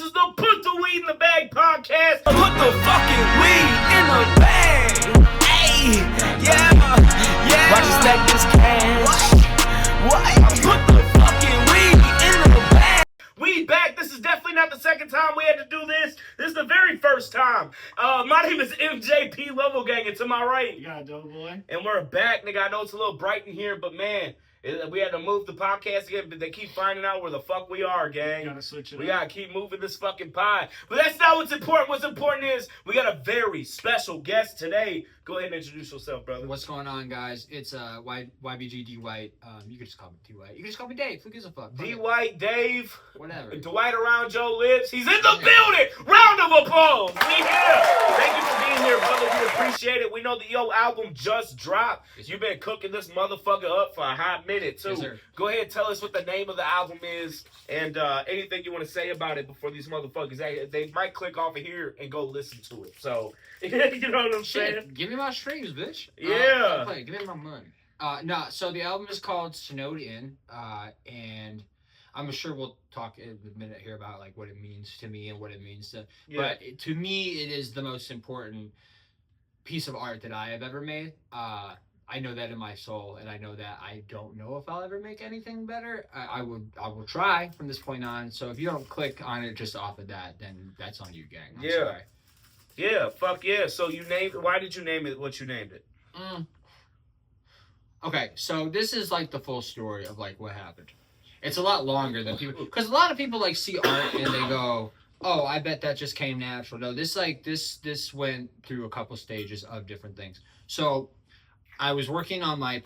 is the Put the Weed in the Bag podcast. Put the fucking weed in the bag. Hey, yeah. Watch us stack this cash. What? Put the fucking weed in the bag. We back. This is definitely not the second time we had to do this. This is the very first time. My name is MJP Level Gang, and to my right, You got a dope boy. and we're back, nigga. I know it's a little bright in here, but man, we had to move the podcast again, but they keep finding out where the fuck we are, gang. Gotta switch it We up. gotta keep moving this fucking pod. But that's not what's important. What's important is we got a very special guest today. Go ahead and introduce yourself, brother. What's going on, guys? It's YBG D.White. You can just call me D.White. You can just call me Dave. Who gives a fuck? D.White, Dave, Whatever. Dwight around Joe Lips. He's in the building. Round of applause. We here. Thank you for being here, brother. We appreciate it. We know that your album just dropped. Yes, sir. You've been cooking this motherfucker up for a hot minute, too. Yes, sir. Go ahead and tell us what the name of the album is and anything you want to say about it before these motherfuckers, they might click off of here and go listen to it. So, you know what I'm saying? Shit, give me my streams, bitch. Yeah. Give me my money. So the album is called Snowed In, and I'm sure we'll talk in a minute here about like what it means to me and what it means to. Yeah. But to me, it is the most important piece of art that I have ever made. I know that in my soul, and I know that I don't know if I'll ever make anything better. I will try from this point on. So if you don't click on it just off of that, then that's on you, gang. I'm sorry. Yeah, fuck yeah. So why did you name it what you named it? Okay, so this is like the full story of like what happened. It's a lot longer than people, because a lot of people like see art and they go, "Oh, I bet that just came natural." No, this went through a couple stages of different things. So I was working on I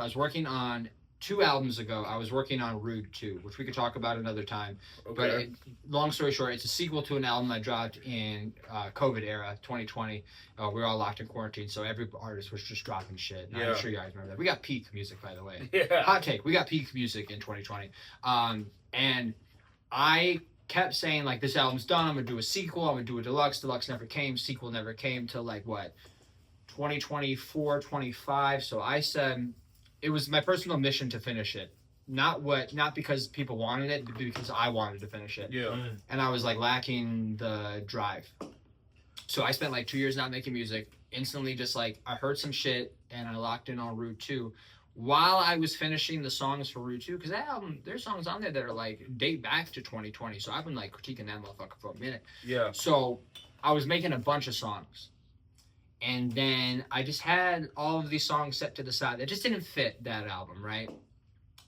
was working on 2 albums ago. I was working on Rude 2, which we could talk about another time. Okay. But long story short, it's a sequel to an album I dropped in COVID era, 2020. We were all locked in quarantine, so every artist was just dropping shit. And Yeah. I'm sure you guys remember that. We got peak music, by the way. Yeah. Hot take. We got peak music in 2020. And I kept saying, like, this album's done. I'm going to do a sequel. I'm going to do a deluxe. Deluxe never came. Sequel never came till, like, what? 2024, 25. So I said it was my personal mission to finish it. Not because people wanted it, but because I wanted to finish it. Yeah. And I was, like, lacking the drive. So I spent, like, 2 years not making music. Instantly just, like, I heard some shit, and I locked in on Route 2. While I was finishing the songs for Route 2, because that album, there's songs on there that are like date back to 2020. So I've been like critiquing that motherfucker for a minute. Yeah. So I was making a bunch of songs. And then I just had all of these songs set to the side that just didn't fit that album, right?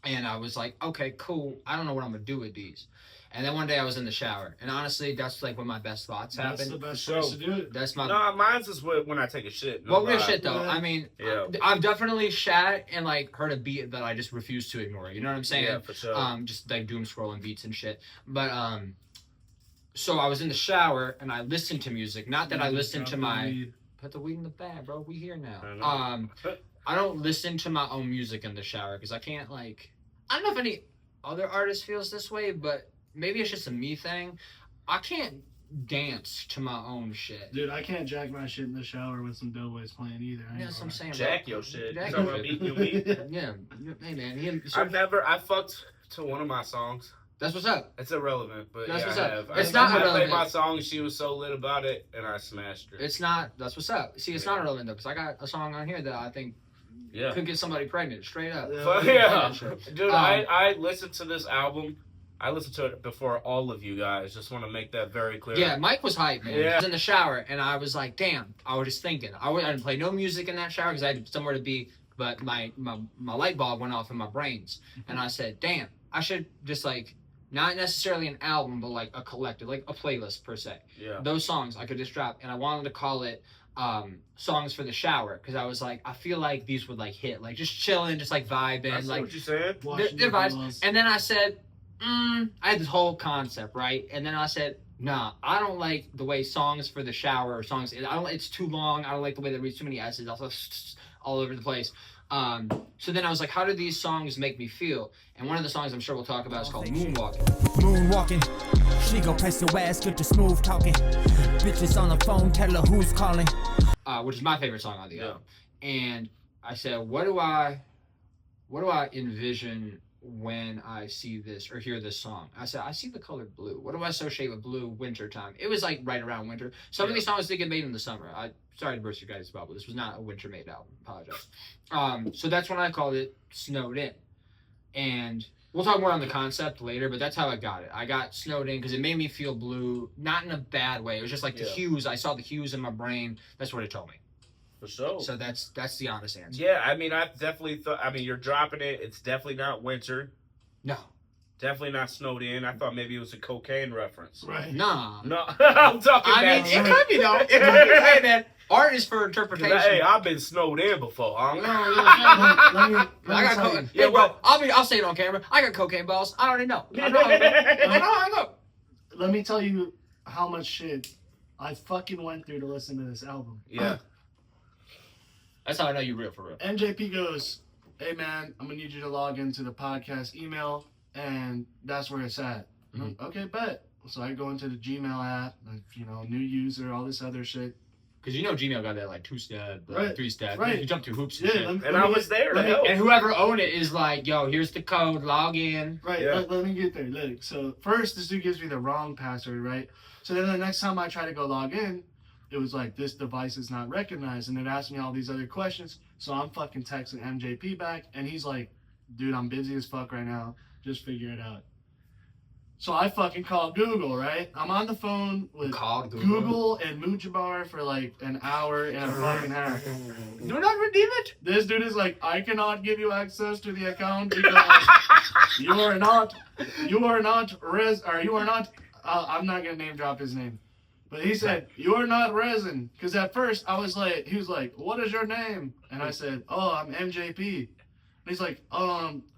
And I was like, okay, cool. I don't know what I'm going to do with these. And then one day I was in the shower. And honestly, that's like when my best thoughts happen. That's the best For place sure. to do it. That's my... No, mine's is when I take a shit. No Well, real lie. shit though. Yeah. I mean, Yeah. I've definitely shat and like heard a beat that I just refuse to ignore. You know what I'm saying? Yeah, for sure. Just like doom scrolling beats and shit. But so I was in the shower and I listened to music. Not that I listened to my put the weed in the bag, bro. We here now. I know. I don't listen to my own music in the shower because I can't like. I don't know if any other artist feels this way, but maybe it's just a me thing. I can't dance to my own shit. Dude, I can't jack my shit in the shower with some Doughboys playing either. Yeah, that's what I'm saying. Jack your shit. Jack You talking your about shit. beating your meat? Yeah, hey man. I fucked to one of my songs. That's what's up. It's irrelevant, but That's yeah, what's I up. have. It's I not played irrelevant. my song and she was so lit about it and I smashed her. It's not. That's what's up. See, it's not irrelevant though, because I got a song on here that I think Yeah. could get somebody pregnant, straight up. Yeah. Fuck yeah. Shit. Dude, I listened to this album. I listened to it before all of you guys. Just want to make that very clear. Yeah, Mike was hyped, man. Yeah. I was in the shower, and I was like, damn. I was just thinking. I didn't play no music in that shower because I had somewhere to be, but my light bulb went off in my brains. And I said, damn, I should just like, not necessarily an album, but like a collective, like a playlist per se. Yeah. Those songs I could just drop, and I wanted to call it songs for the shower because I was like, I feel like these would like hit, like just chilling, just like vibing, I see like what you said. they're vibes. And then I said, I had this whole concept, right? And then I said, nah, I don't like the way songs for the shower or songs. It's too long. I don't like the way they read too many S's. Also, all over the place. So then I was like, how do these songs make me feel? And one of the songs I'm sure we'll talk about is called Moonwalking. Moonwalking, she gon' press your ass, get the smooth talking. Bitches on the phone, tell her who's calling. Which is my favorite song on the album. And I said, what do I envision when I see this or hear this song. I said, I see the color blue. What do I associate with blue winter time? It was like right around winter. Some of these songs did get made in the summer. Sorry to burst your guys' bubble. This was not a winter made album. Apologize. So that's when I called it Snowed In. And we'll talk more on the concept later, but that's how I got it. I got snowed in because it made me feel blue, not in a bad way. It was just like the hues. I saw the hues in my brain. That's what it told me. For sure. So that's the honest answer. Yeah, I mean, I definitely thought. I mean, you're dropping it. It's definitely not winter. No. Definitely not snowed in. I thought maybe it was a cocaine reference. Right. Nah. No, I'm talking. I mean, it could be though. It could be. Hey man, art is for interpretation. Hey, I've been snowed in before. Huh? Let me I got tell you. cocaine. Yeah, bro. I'll say it on camera. I got cocaine balls. I already know. I know how I go. Let me tell you how much shit I fucking went through to listen to this album. Yeah. That's how I know you're real for real. MJP goes, hey man, I'm gonna need you to log into the podcast email, and that's where it's at. Mhm. Okay, bet. So I go into the Gmail app, like, new user, all this other shit. Because Gmail got that like 2-step, Right. 3-step. Right. You jump through hoops and Yeah, shit. And I was there to help. And whoever owned it is like, yo, here's the code, log in. Right, Yeah. let me get there. Look, so first this dude gives me the wrong password, right? So then the next time I try to go log in, it was like, this device is not recognized, and it asked me all these other questions. So I'm fucking texting MJP back, and he's like, dude, I'm busy as fuck right now. Just figure it out. So I fucking called Google, right? I'm on the phone with Called Google and Mujabar for like an hour and a fucking half. Do not redeem it. This dude is like, I cannot give you access to the account because you are not, I'm not gonna name drop his name. But he said, you are not resin. Because at first I was like, he was like, what is your name? And I said, oh, I'm MJP. And he's like,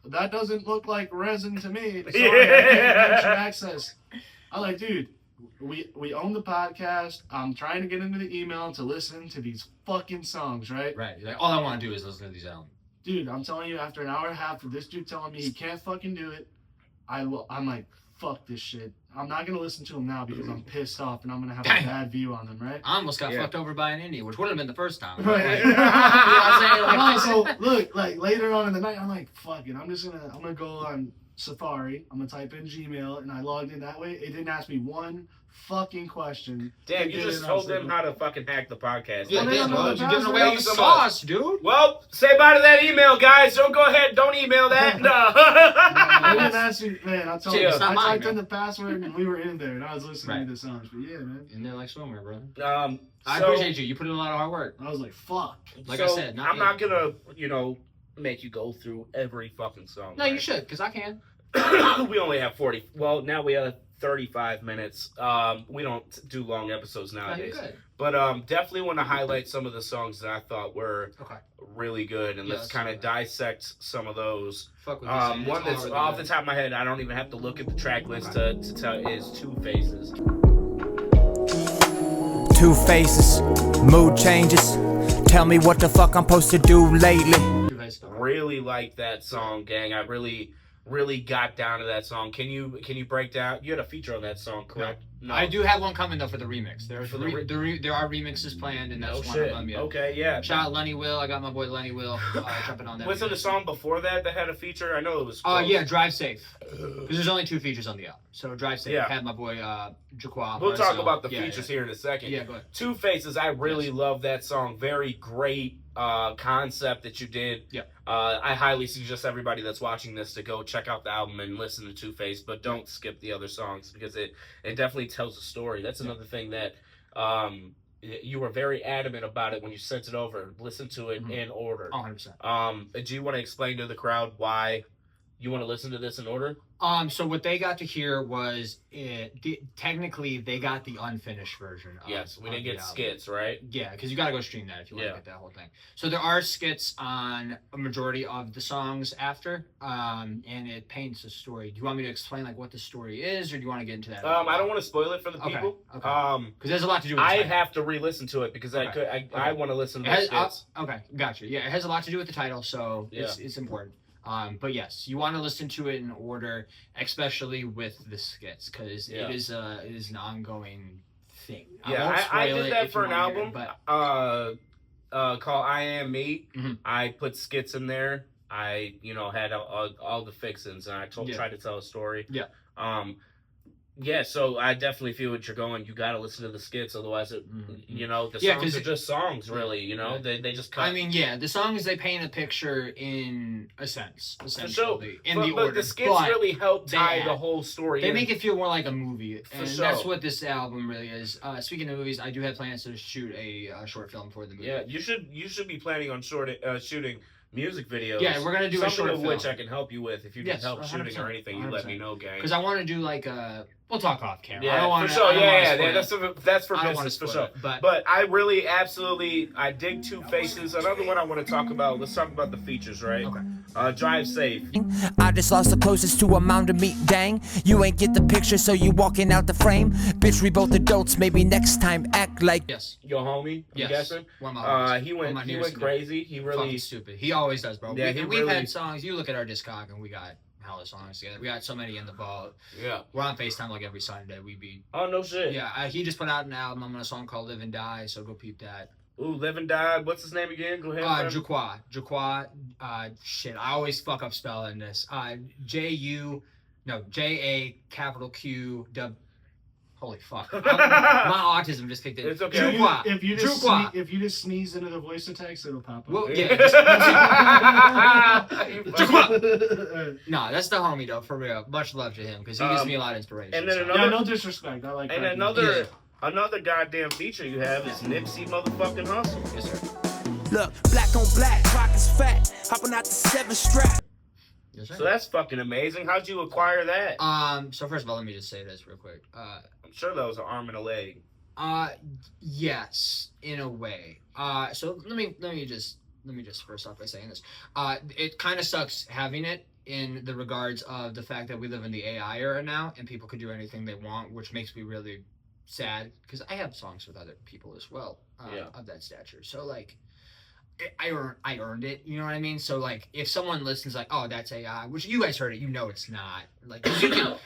that doesn't look like resin to me. Sorry, I can't get you access. I'm like, dude, we own the podcast. I'm trying to get into the email to listen to these fucking songs, right? Right. You're like, all I want to do is listen to these albums. Dude, I'm telling you, after an hour and a half of this dude telling me he can't fucking do it, I'm like, fuck this shit. I'm not going to listen to him now because I'm pissed off and I'm going to have a bad view on them, right? I almost got fucked over by an Indian, which would have been the first time. Right. You know what I'm saying? So look, like later on in the night, I'm like, fuck it. I'm gonna go on Safari. I'm gonna type in Gmail, and I logged in that way. It didn't ask me one fucking question. Damn, It you just didn't told ask them me- how to fucking hack the podcast. Yeah, Well, they damn, don't know bro, the you're giving away password. all the sauce, dude. Well, say bye to that email, guys. Don't go ahead. Don't email that. I No. didn't ask you, man. I'll tell Chill. you. It's I not mine, typed in man. the password, and we were in there, and I was listening Right. to the songs. But yeah, man, And they're like swimwear, bro. I So- appreciate you. You put in a lot of hard work. I was like, fuck. Like I so said, not I'm not you. gonna, make you go through every fucking song. No, right? you should, because I can. We only have 40. Well, now we have 35 minutes. We don't do long episodes No, you're nowadays. good. But definitely want to highlight some of the songs that I thought were Okay. really good, and Yeah, let's let's kind do of that. dissect some of those. Fuck with this. One that's off the top of my head, I don't even have to look at the track list to tell, is Two Faces. Two faces, mood changes. Tell me what the fuck I'm supposed to do lately. Really like that song, gang. I really got down to that song. Can you break down? You had a feature on that song, correct? No. I do have one coming though for the remix. There's For the there are remixes planned, and that's No one shit. of them. Yeah. Okay, yeah. Shout out Lenny Will. I got my boy Lenny Will jumping on that. Wasn't the remix. song before that had a feature? I know it was. Yeah, Drive Safe. Because there's only 2 features on the album. So Drive Safe Yeah. had my boy Jaquan. We'll talk Marcel. about the Yeah, features yeah. here in a second. Yeah, go ahead. Two Faces, I really Yes. love that song. Very great concept that you did. Yep. I highly suggest everybody that's watching this to go check out the album and listen to Two Face, but don't skip the other songs because it definitely tells a story. That's another thing that you were very adamant about it when you sent it over. Listen to it in order. 100%. Do you want to explain to the crowd why you want to listen to this in order? So what they got to hear was technically they got the unfinished version. Yes, we of didn't the get album. skits, right? Yeah, because you got to go stream that if you want Yeah. to get that whole thing. So there are skits on a majority of the songs after, and it paints a story. Do you want me to explain like what the story is, or do you want to get into that? I don't want to spoil it for the Okay, people. okay. Because there's a lot to do with the I title. have to re-listen to it because Okay. I want to listen to It the has, skits. okay, gotcha. Yeah, it has a lot to do with the title, so it's important. But yes, you want to listen to it in order, especially with the skits, because it is an ongoing thing. Yeah, I did that for an album but called I Am Me. Mhm. I put skits in there I had all the fixins, and I tried to tell a story. Yeah. Yeah, so I definitely feel what you're going. You got to listen to the skits, otherwise, the songs are just songs, really. They just cut. I mean, yeah, the songs, they paint a picture in a sense, essentially, but order. The skits really help tie the whole story. They make it feel more like a movie, and that's what this album really is. Speaking of movies, I do have plans to shoot a short film for the movie. Yeah, you should be planning on shooting music videos. Yeah, we're gonna do a short film. film. Which I can help you with. If you need help shooting or anything, you 100%. Let me know, gang. Because I want to do like a. We'll talk off camera. Yeah, I don't want for sure. That's for business for sure. But I really absolutely I dig Two Faces. Another one I want to talk about. Let's talk about the features, right? Okay. Drive Safe. I just lost the closest to a mound of meat, dang. You ain't get the picture, so you walking out the frame. Bitch, we both adults, maybe next time act like. Yes. Your homie? Yes. You guessing? One of my he went crazy. He really fucking stupid. He always does, bro. Yeah, we've had songs. You look at our discog, and we got hella songs together. We got so many in the vault. Yeah. We're on FaceTime like every Sunday. We be. Oh no shit. Yeah. He just put out an album. I'm on a song called Live and Die, so go peep that. Ooh, Live and Die. What's his name again? Go ahead. Jaqua. Shit, I always fuck up spelling this. J-A capital Q W. Holy fuck. My autism just kicked in. It's okay. Jaqua. If you just sneeze into the voice to text, it'll pop up. Well, yeah. No, that's the homie though, for real. Much love to him because he gives me a lot of inspiration. And then no disrespect. I like. And another goddamn feature you have is Nipsey motherfucking Hussle. Yes, sir. Look, black on black, pockets fat, hopping out the 7 strap. Yes, sir. So that's fucking amazing. How'd you acquire that? So first of all, let me just say this real quick. I'm sure that was an arm and a leg. Yes, in a way. So let me just first off by saying this. It kind of sucks having it in the regards of the fact that we live in the AI era now, and people could do anything they want, which makes me really sad because I have songs with other people as well of that stature. So like. I earned it, you know what I mean? So like, if someone listens like, oh, that's AI, which you guys heard it, you know it's not. Like, you can,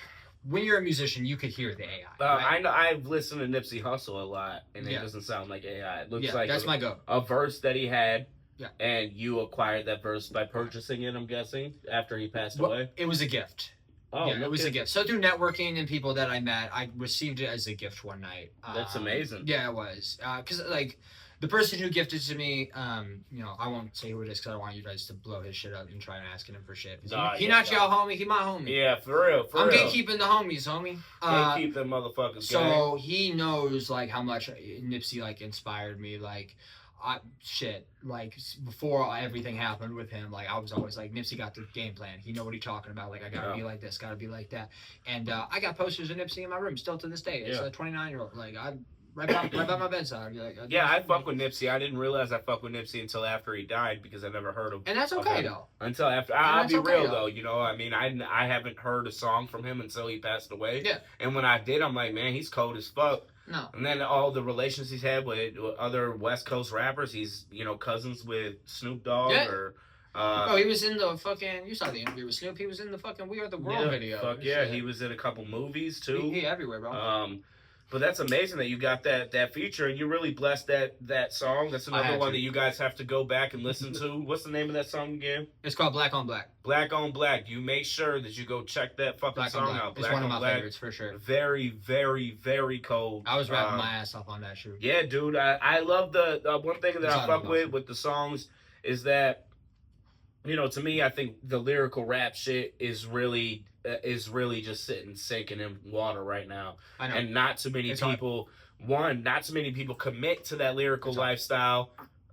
when you're a musician, you could hear the AI. Right? I know I've listened to Nipsey Hussle a lot, and it doesn't sound like AI. It looks like that's my go. A verse that he had, Yeah. And you acquired that verse by purchasing it, I'm guessing, after he passed away? It was a gift. Oh, yeah, it was a gift. So through networking and people that I met, I received it as a gift one night. That's amazing. Yeah, it was. Because, like, the person who gifted to me, you know, I won't say who it is because I don't want you guys to blow his shit up and try asking him for shit. He not y'all homie, he my homie. Yeah, for real, I'm gatekeeping the homies, homie. Gatekeep them motherfuckers, so he knows, like, how much Nipsey, like, inspired me, like... like before everything happened with him, like I was always like, Nipsey got the game plan. He know what he's talking about. Like I gotta be like this, gotta be like that. And I got posters of Nipsey in my room still to this day. It's a 29-year-old. Like I right by my bedside. Like, I fuck with Nipsey. I didn't realize I fuck with Nipsey until after he died because I never heard him. And that's okay though. Until after, I'll be real though. You know, I mean, I haven't heard a song from him until he passed away. Yeah. And when I did, I'm like, man, he's cold as fuck. No. And then all the relations he's had with other West Coast rappers, he's, cousins with Snoop Dogg or... he was in the fucking... You saw the interview with Snoop. He was in the fucking We Are the World video. Fuck yeah. He was in a couple movies, too. He everywhere, bro. But that's amazing that you got that feature, and you really blessed that song. That's another one that you guys have to go back and listen to. What's the name of that song again? It's called Black on Black. Black on Black. You make sure that you go check that fucking song out. It's one of my favorites for sure. Very, very, very cold. I was rapping my ass off on that shoot. Yeah, dude. I love the one thing that I fuck with the songs is that, to me, I think the lyrical rap shit is really just sitting sinking in water right now. I know. And not too many people commit to that lyrical lifestyle.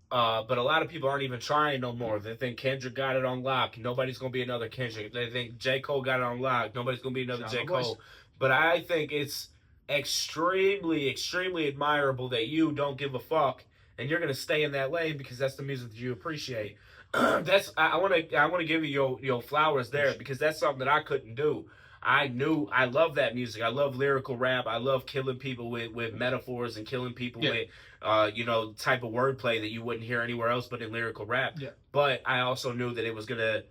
But a lot of people aren't even trying no more. They think Kendrick got it on lock. Nobody's going to be another Kendrick. They think J. Cole got it on lock. Nobody's going to be another J. Cole. But I think it's extremely, extremely admirable that you don't give a fuck and you're going to stay in that lane because that's the music that you appreciate. I want to give you your flowers there because that's something that I couldn't do. I love that music. I love lyrical rap. I love killing people with metaphors and killing people with type of wordplay that you wouldn't hear anywhere else but in lyrical rap. Yeah. But I also knew that it was gonna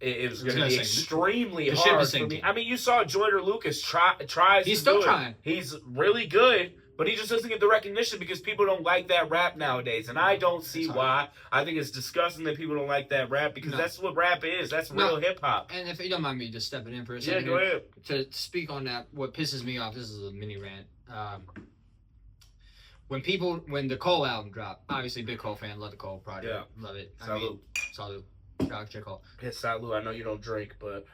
be extremely hard for me. I mean, you saw Joyner Lucas tries. He's still trying. He's really good. but he just doesn't get the recognition because people don't like that rap nowadays, and I don't see why. I think it's disgusting that people don't like that rap because that's what rap is. That's real hip hop. And if you don't mind me just stepping in for a second, go ahead. To speak on that, what pisses me off. This is a mini rant. When the Cole album dropped, obviously big Cole fan, love the Cole project, love it. Salute. Salute. Shout out to Cole. Yeah, salute. I know you don't drink, but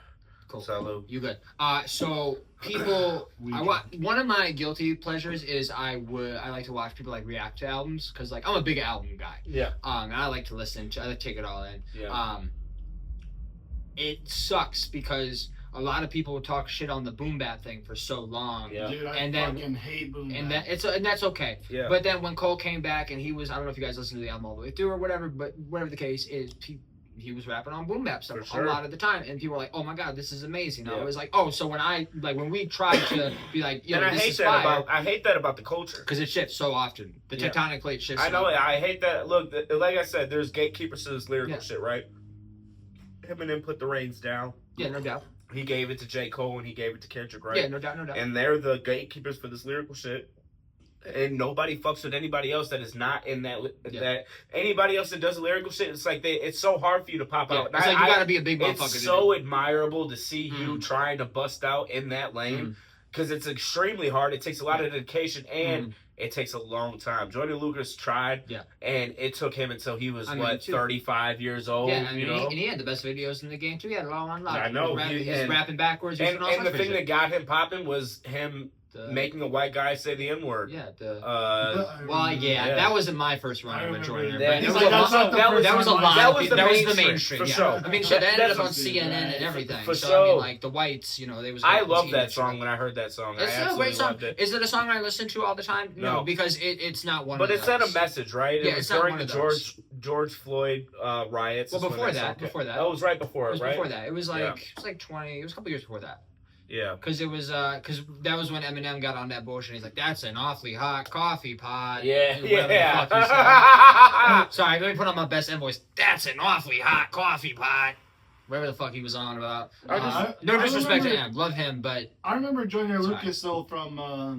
Cool. salute. You good? So people, one of my guilty pleasures is I like to watch people like react to albums because like I'm a big album guy. Yeah. And I like to listen to, I like to take it all in. Yeah. It sucks because a lot of people talk shit on the boom bap thing for so long. Yeah. Dude, I And then- fucking hate boom And bap. that's okay. Yeah. But then when Cole came back and he was, I don't know if you guys listened to the album all the way through or whatever, but whatever the case is, he was rapping on boom bap stuff For sure. a lot of the time, and people were like, "Oh my god, this is amazing!" I Yeah. was like, "Oh, so when we tried to be like, yo, And I this hate is that fire," I hate that about the culture. because it shifts so often. The Yeah. tectonic plate shifts. I know so it. I hate that. Look, like I said, there's gatekeepers to this lyrical Yeah. shit, right? Eminem put the reins down. Yeah, no doubt. He gave it to J. Cole and he gave it to Kendrick, right? Yeah, no doubt, no doubt. And they're the gatekeepers for this lyrical shit. And nobody fucks with anybody else that is not in that. Yeah. That anybody else that does lyrical shit, it's like it's so hard for you to pop Yeah, out. it's like you gotta be a big motherfucker. It's so admirable to see you Mm. trying to bust out in that lane because it's extremely hard. It takes a lot of dedication and it takes a long time. Jordan Lucas tried, and it took him until he was 35 years old. Yeah, I mean, you know? and he had the best videos in the game too. He had it all on live. I know. He's rapping backwards. And the thing that got him popping was him making a white guy say the N-word. Yeah. Well, That wasn't my first run with Joyner. that. That That was a lot. That was the mainstream. for Yeah. sure. I mean, shit, that ended up on That's CNN and everything. For so sure. I mean, like the Whites, they was. I love that song when I heard that song. It's I still a absolutely great song. loved it. Is it a song I listen to all the time? No. Because it's not one. But of it sent those. a message, right? Yeah, It was it's not during one the of those. George Floyd riots. Well, is when before song that, came. before that. That was right before It was right? before that. It was like Yeah. it was like 20. It was a couple years before that. Yeah. Because it was because that was when Eminem got on that bullshit. He's like, "That's an awfully hot coffee pot." Yeah. Whatever the Yeah. fuck he said. Sorry, let me put on my best invoice. That's an awfully hot coffee pot. Whatever the fuck he was on about. No disrespect to him. Love him, but I remember Joyner Sorry. Lucas though from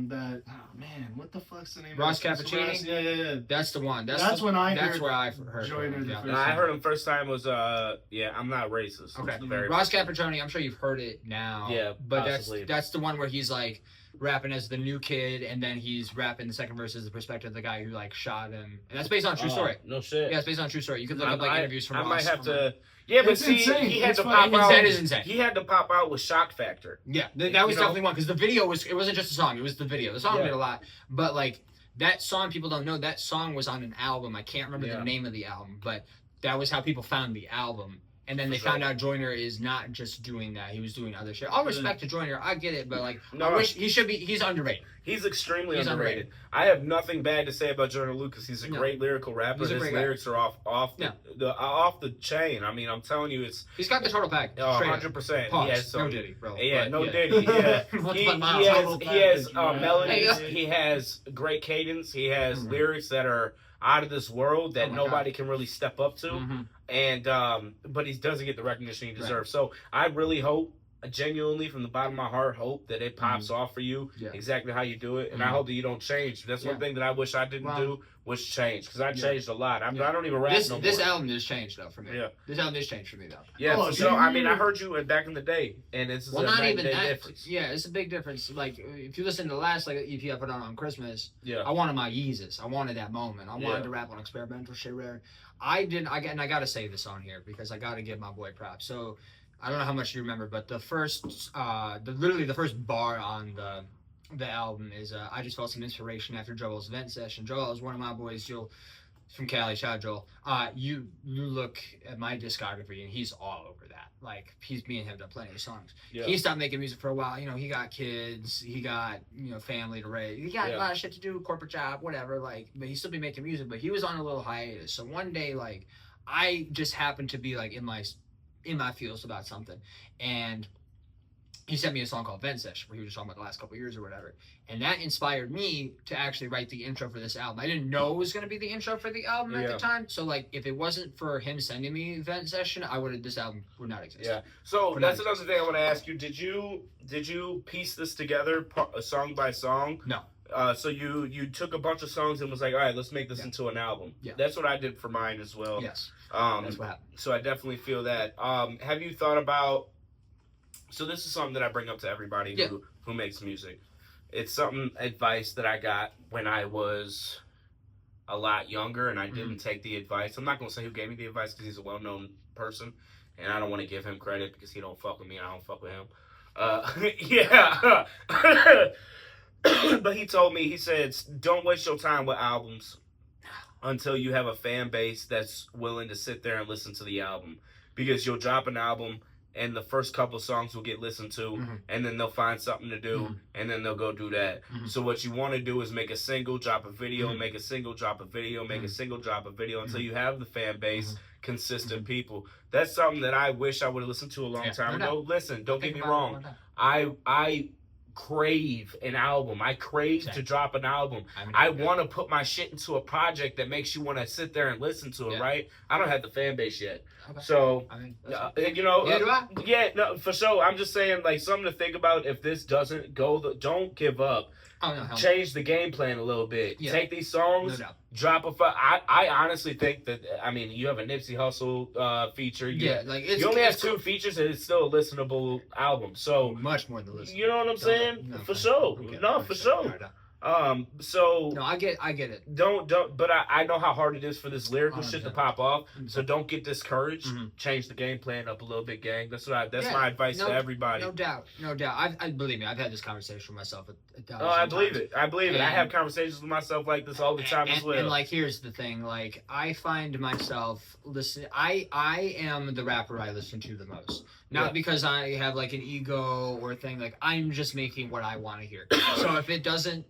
that. Oh man, what the fuck's the name? Ross of it? Cappuccini? Yeah. that's the one. That's the, when I That's heard where I heard Joyner from, the yeah. first I heard him first time was I'm not racist. Okay. It's very- Ross Cappuccini, I'm sure you've heard it now. Yeah, but possibly. that's the one where he's like rapping as the new kid, and then he's rapping the second verse as the perspective of the guy who like shot him, and that's based on a true story. No shit. Yeah, it's based on a true story. You could look up like interviews from I Ross. might have on to. that. Yeah, but It's see, insane. he had It's to fucking pop out. That is insane. He had to pop out with Shock Factor. Yeah, that was You know? definitely one because the video it wasn't just a song; it was the video. The song Yeah. did a lot, but like that song, people don't know that song was on an album. I can't remember Yeah. the name of the album, but that was how people found the album. And then For they sure. found out Joyner is not just doing that; he was doing other shit. All respect to Joyner, I get it, but like, No, I wish he's underrated. He's extremely He's underrated. underrated. I have nothing bad to say about Jordan Lucas. He's a No. great lyrical rapper. He's a His great guy. lyrics are off the chain. I mean, I'm telling you, it's He's got the total package. Straight up. 100%. Pause. He has some. No Diddy, bro. Yeah, But, no Diddy. Yeah. What he, the fuck, he Miles? has Total melodies. package, man. He has great cadence. He has Mhm. lyrics that are out of this world that Oh my nobody can really step up to. Mhm. And but he doesn't get the recognition he Right. deserves. So I really hope, genuinely from the bottom of my heart, hope that it pops off for you Yeah. exactly how you do it, and I Mhm. hope that you don't change. That's one Yeah. thing that I wish I didn't Well, do was change, because I yeah. changed a lot. I Yeah. don't even rap This no this more. album has changed though for me. Yeah. This album has changed for me though. Yeah, Oh, so I mean, I you- heard you back in the day, and it's Well, a not night even and day that. difference. Yeah, it's a big difference. Like if you listen to the last like EP I put on Christmas, Yeah, I wanted my Yeezus. I wanted that moment. I wanted Yeah. to rap on experimental shit rare. I didn't. And I got to say this on here because I got to give my boy props. So I don't know how much you remember, but the first, literally the first bar on the album is I just felt some inspiration after Joel's vent session. Joel is one of my boys. Joel from Cali. Shout out Joel. You look at my discography and he's all over that. Like me and him have done plenty of songs. yeah. He stopped making music for a while. He got kids. He got family to raise. He got a Yeah. lot of shit to do, corporate job, whatever. Like, but he still be making music. But he was on a little hiatus. So one day, like, I just happened to be like in my feels about something, and he sent me a song called Vent Session, where he was just talking about the last couple of years or whatever. And that inspired me to actually write the intro for this album. I didn't know it was going to be the intro for the album at Yeah. the time. So, like, if it wasn't for him sending me Vent Session, this album would not exist. Yeah. So For that's nice. another thing I want to ask you. Did you piece this together song by song? No. So you took a bunch of songs and was like, all right, let's make this into an album. Yeah. That's what I did for mine as well. Yes. That's what happened. So I definitely feel that. Have you thought about? So this is something that I bring up to everybody who makes music. It's something advice that I got when I was a lot younger, and I didn't take the advice. I'm not gonna say who gave me the advice because he's a well-known person, and I don't want to give him credit because he don't fuck with me and I don't fuck with him. Yeah. But he told me, he said, don't waste your time with albums until you have a fan base that's willing to sit there and listen to the album, because you'll drop an album and the first couple songs will get listened to, and then they'll find something to do, and then they'll go do that. So what you want to do is make a single, drop a video, make a single, drop a video, make a single, drop a video, until you have the fan base, consistent people. That's something that I wish I would have listened to a long time ago. Listen, don't get me wrong. I crave an album. I crave to drop an album. I want to put my shit into a project that makes you want to sit there and listen to it, right? I don't have the fan base yet. So, you know, no, for sure. I'm just saying, like, something to think about. If this doesn't go, don't give up. Change the game plan a little bit. Take these songs, drop a. I honestly think that, I mean, you have a Nipsey Hussle feature. You only have 2 features, and it's still a listenable album. So much more than listenable. You know what I'm saying? For sure. No, for sure. So no, I get it. Don't. But I know how hard it is for this lyrical shit to pop off. So don't get discouraged. Change the game plan up a little bit, gang. That's my advice to everybody. No doubt. I believe me. I've had this conversation with myself a thousand I believe times. it. I believe it. I have conversations with myself like this all the time as well. And like, here's the thing. Like, I find myself listening. I am the rapper I listen to the most. Not because I have like an ego or thing. Like, I'm just making what I want to hear. So if it doesn't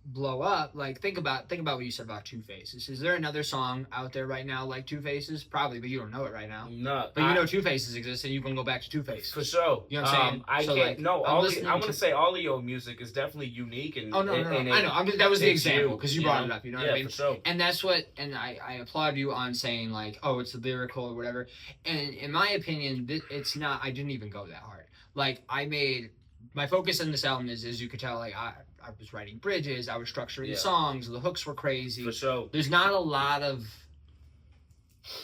blow up, like, think about what you said about Two Faces. Is there another song out there right now like Two Faces? Probably, but you don't know it right now. No, but you know Two Faces exists, and you can go back to Two Faces for sure. You know what I'm saying? I so, can't. Like, no, I want to say all of your music is definitely unique and. Oh no, I know. That was the example because you brought it up. You know what I mean? For sure. And that's what. And I applaud you on saying like, oh, it's lyrical or whatever. And in my opinion, it's not. I didn't even go that hard. Like, I made my focus in this album is, as you could tell, like I was writing bridges, I was structuring songs, the hooks were crazy. For sure. There's not a lot of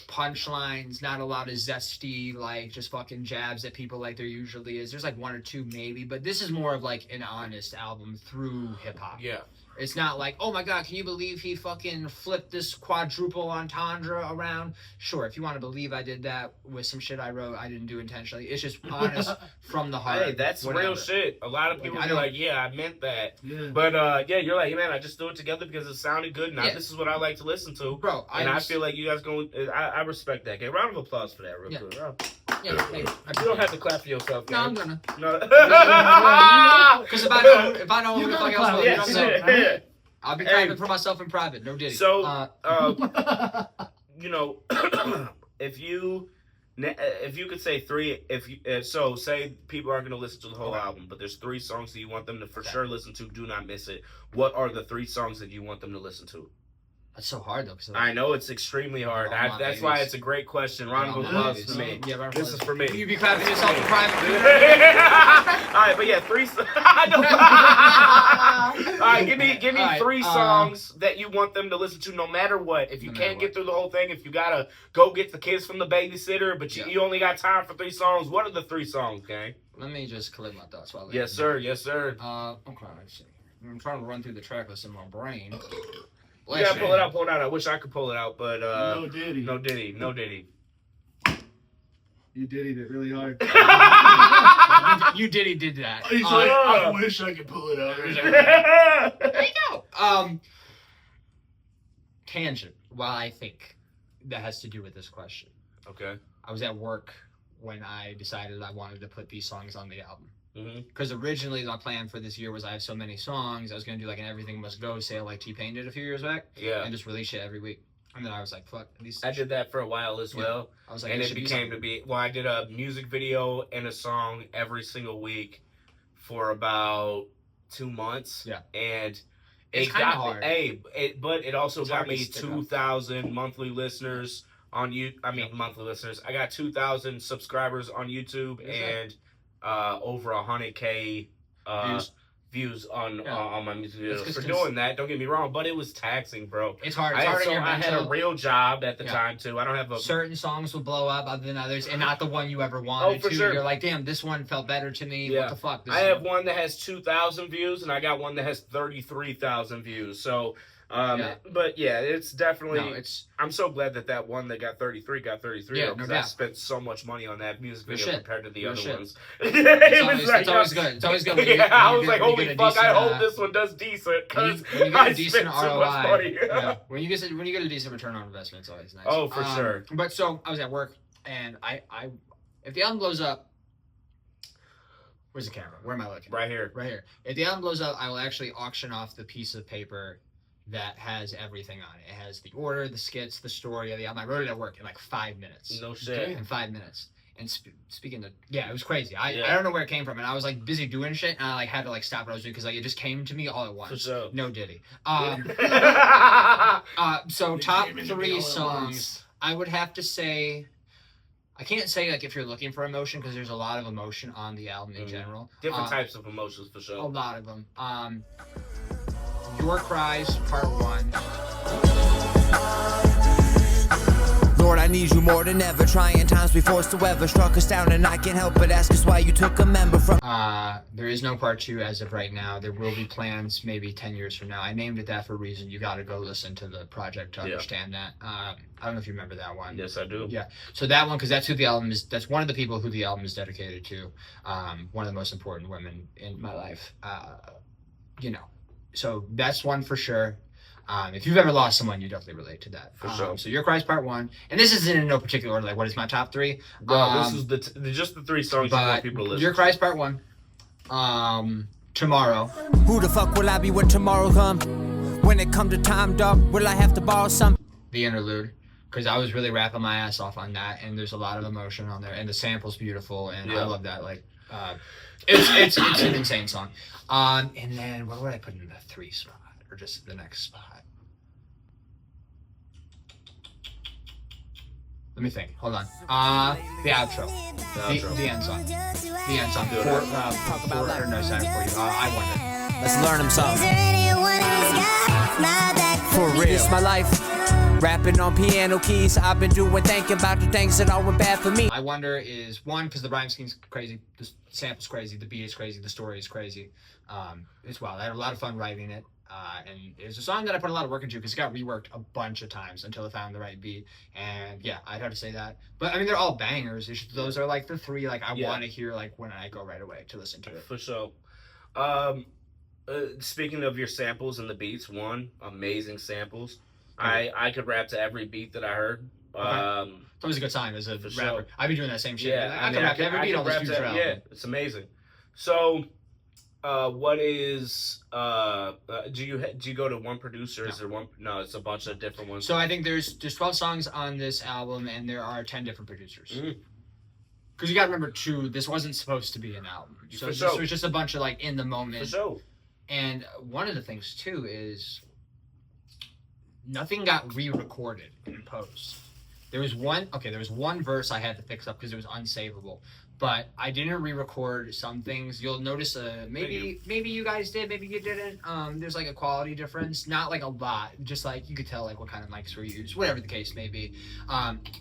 punchlines, not a lot of zesty, like, just fucking jabs that people like there usually is. There's like 1 or 2 maybe, but this is more of like an honest album through hip-hop. Yeah. It's not like, oh my god, can you believe he fucking flipped this quadruple entendre around? Sure, if you want to believe I did that with some shit I wrote, I didn't do intentionally. It's just honest from the heart. Hey, that's real shit. A lot of people are like, yeah, I meant that. Yeah. But you're like, man, I just threw it together because it sounded good. Now this is what I like to listen to. Bro, I feel like you guys going. I respect that. Okay, round of applause for that, real quick. Yeah, hey, you don't have to clap for yourself, no, man. I'm gonna. No. Because if I know who the fuck else will, you know what I'm saying? I'll be private for myself in private. No diddy. So, you know, if you could say 3, so say people aren't going to listen to the whole album, but there's 3 songs that you want them to for sure listen to. Do not miss it. What are the 3 songs that you want them to listen to? That's so hard though. I know it's extremely hard. That's why it's a great question. Round of applause for me. Yeah, this is for me. You be clapping yourself in private. All right, but yeah, 3. All right, give me 3 songs that you want them to listen to, no matter what. If you can't get through the whole thing, if you gotta go get the kids from the babysitter, but you only got time for 3 songs, what are the 3 songs, gang? Let me just collect my thoughts while. Yes, sir. Yes, sir. Okay. I'm trying to run through the track list in my brain. You gotta pull it out. I wish I could pull it out, but No diddy. You diddied it really hard. You did that. He's like, I wish I could pull it out. There you go. Tangent. Well, I think that has to do with this question. Okay. I was at work when I decided I wanted to put these songs on the album. Because originally my plan for this year was I have so many songs, I was going to do like an Everything Must Go sale like T-Pain did a few years back. Yeah. And just release shit every week. And then I was like, fuck. I did that for a while as well. I was like, and it became to be, well, I did a music video and a song every single week for about 2 months. Yeah. And it's kind of hard. But it also got me 2,000 monthly listeners on YouTube. I mean, monthly listeners. I got 2,000 subscribers on YouTube and over 100K views on Yeah. on my music videos It's for 'cause- doing that. Don't get me wrong, but it was taxing, bro. It's hard. It's I had, hard so, in your I had a mental. real job at the Yeah. time too. I don't have a Certain songs will blow up other than others, and not the one you ever wanted for to. sure. You're like, damn, this one felt better to me. Yeah. What the fuck? This I is- have one that has 2,000 views, and I got one that has 33,000 views. So, Yeah. but yeah, it's definitely. No, it's I'm so glad that one that got 33 got 33. Yeah, no because I doubt. spent so much money on that music Good video shit. compared to the Good other shit. ones. it's always good. It's always good when you- Yeah, when I you was get- like, when you holy get a fuck! I decent, hope this one does decent when because you get I a decent spent so ROI. much money. Yeah. When you get a decent return on investment, it's always nice. Oh, for sure. But so I was at work, and I if the album blows up, where's the camera? Where am I looking? Right here. Right here. If the album blows up, I will actually auction off the piece of paper that has everything on it. It has the order, the skits, the story of the album. I wrote it at work in like 5 minutes. No shit. In 5 minutes. And speaking of, yeah, it was crazy. I Yeah. don't know where it came from, and I was like busy doing shit, and I like had to like stop what I was doing because like it just came to me all at once. For sure. No Diddy. So It top came into me 3 all at songs. once. I would have to say, I can't say like if you're looking for emotion because there's a lot of emotion on the album in general. Different types of emotions for sure. A lot of them. Your Cries, Part 1. Lord, I need you more than ever. Trying times we forced to weather struck us down, and I can't help but ask us why you took a member from. There is no Part 2 as of right now. There will be plans maybe 10 years from now. I named it that for a reason. You got to go listen to the project to understand that. I don't know if you remember that one. Yes, I do. Yeah. So that one, because that's who the album is. That's one of the people who the album is dedicated to. One of the most important women in my life. So that's one for sure. If you've ever lost someone, you definitely relate to that. For sure. So Your Cries Part 1, and this isn't in no particular order. Like, what is my top 3? Bro, this is just the 3 songs you want But people to listen Your to. Cries Part 1. Tomorrow. Who the fuck will I be when tomorrow come? When it come to time, dog, will I have to borrow some? The interlude, because I was really rapping my ass off on that, and there's a lot of emotion on there, and the sample's beautiful, and Yeah. I love that. Like, it's an insane song. And then what would I put in the 3 spot, or just the next spot? Let me think. Hold on. The outro. The end song. The end song. No, sorry, for you. I won Let's learn them something. For real. This my life. Rapping on piano keys. I've been doing thinking about the things that all went bad for me. it. I Wonder is one, because the rhyme scheme's crazy, the sample's crazy, the beat is crazy, the story is crazy. It's wild. I had a lot of fun writing it. And it was a song that I put a lot of work into because it got reworked a bunch of times until I found the right beat. And yeah, I'd have to say that. But I mean, they're all bangers. Those are like the 3 like I want to hear like when I go right away to listen to it. For sure. Speaking of your samples and the beats, one, amazing samples. I could rap to every beat that I heard. It's always a good sign as a For rapper. sure. I've been doing that same shit. Yeah, I can rap to every beat on this future album. Yeah, it's amazing. So, what is do you go to one producer? No. Is there one? No, it's a bunch of different ones. So I think there's 12 songs on this album, and there are 10 different producers. Because you got to remember too, this wasn't supposed to be an album. So For this sure. was just a bunch of like in the For moment. sure. And one of the things too is nothing got re-recorded in post. There was one verse I had to fix up because it was unsavable. But I didn't re-record some things. You'll notice maybe you guys did, maybe you didn't. There's like a quality difference, not like a lot, just like you could tell like what kind of mics were used, whatever the case may be.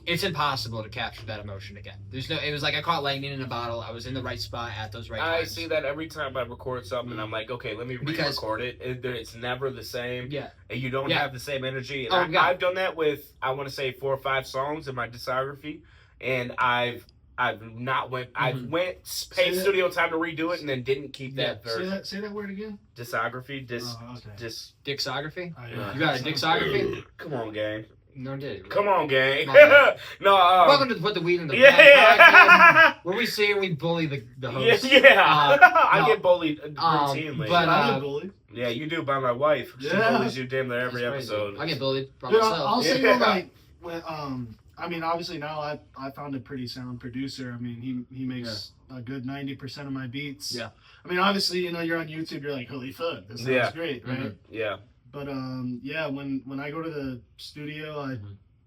It's impossible to capture that emotion again. It was like I caught lightning in a bottle. I was in the right spot at those right I times. see that every time I record something, and I'm like, okay, let me re-record it. It's never the same. Yeah. And you don't have the same energy. Oh, And God. I've done that with, I want to say 4 or 5 songs in my discography, and I've paid studio time to redo it, and then didn't keep that version. Say that word again. Discography, Okay. Dixography? Oh, yeah. You got a Dixography? Come on, gang. No, did. Come on, gang. Come on. No. Welcome to Put the Weed in the Yeah. Bag podcast, where we say we bully the host. Yeah. I no. get bullied routinely. but, I get bullied. yeah, you do by my wife. She Yeah. bullies you damn near every That's crazy. episode. I get bullied from Dude, myself. I'll say Yeah. like when I mean obviously now I found a pretty sound producer. I mean he makes a good 90% of my beats. Yeah. I mean obviously you're on YouTube, you're like, holy fuck, this sounds Yeah. great, right? Yeah. But yeah, when I go to the studio,